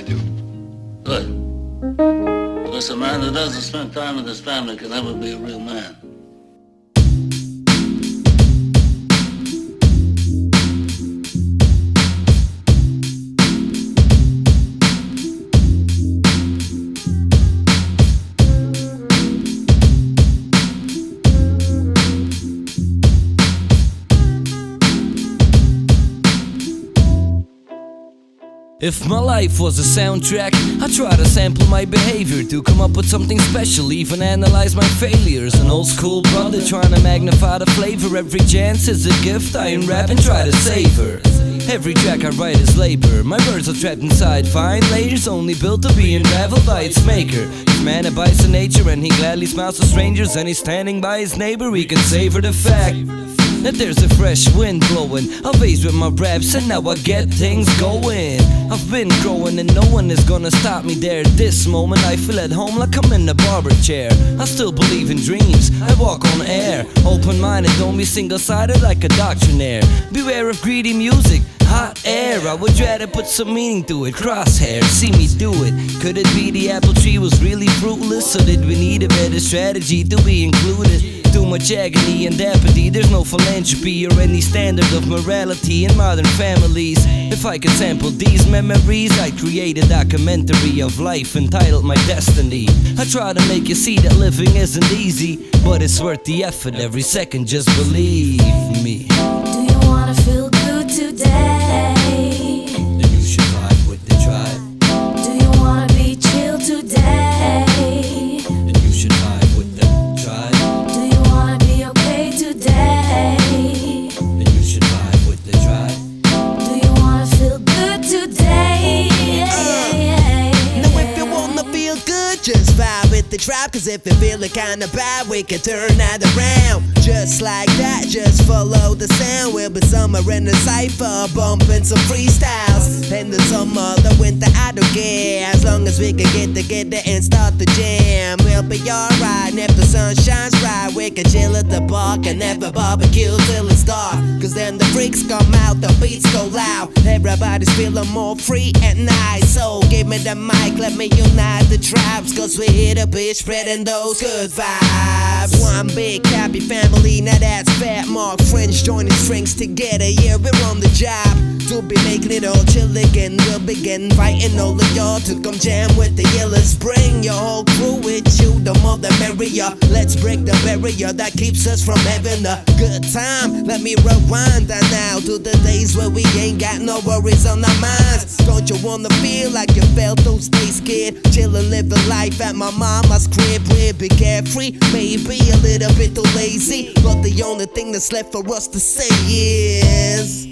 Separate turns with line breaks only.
do.
Good. Because a man that doesn't spend time with his family can never be a real man.
If my life was a soundtrack, I try to sample my behavior to come up with something special, even analyze my failures. An old school brother trying to magnify the flavor. Every chance is a gift, I unwrap and try to savor. Every track I write is labor. My words are trapped inside fine layers, only built to be unraveled by its maker. If man abides in nature and he gladly smiles to strangers, and he's standing by his neighbor, he can savor the fact that there's a fresh wind blowing. I've aged with my raps and now I get things going. I've been growing and no one is gonna stop me there. This moment I feel at home like I'm in a barber chair. I still believe in dreams, I walk on air. Open-minded, don't be single-sided like a doctrinaire. Beware of greedy music, hot air. I would rather put some meaning to it. Crosshair, see me do it. Could it be the apple tree was really fruitless? Or did we need a better strategy to be included? Too much agony and apathy, there's no philanthropy or any standard of morality in modern families. If I could sample these memories, I'd create a documentary of life entitled My Destiny. I try to make you see that living isn't easy, but it's worth the effort every second, just believe me.
Do you wanna feel good today?
Then you should vibe with the tribe.
Do you wanna be chill today?
Then you should vibe with the tribe.
Do you wanna be okay today?
Then you should vibe with the tribe.
Do you wanna feel good today?
Now if you wanna feel good, just vibe with the tribe. Cause if you're feeling kinda bad, we can turn that around. Just like that, just follow the sound. We'll be somewhere in the cypher, bumping some freestyles. In the summer, the winter, I don't care. As long as we can get together and start the jam, we'll be alright. And if the sun shines bright, we can chill at the park and have a barbecue till it's dark. Cause then the freaks come out, the beats go loud. Everybody's feeling more free at night. So give me the mic, let me unite the tribes. Cause we're here to be spreading those good vibes. One big happy family, now that's Fat Mark French joining strings together. Yeah, we're on the job to be making it all chill again. We'll begin inviting all of y'all to come jam with the illest. Bring your whole crew with you, the more the merrier. Let's break the barrier that keeps us from having a good time. Let me rewind that now to the days where we ain't got no worries on our minds. Don't you wanna feel like you felt those days, kid? Chillin', living life at my mama's crib. We'll be carefree, maybe a little bit too lazy, but the only thing that's left for us to say is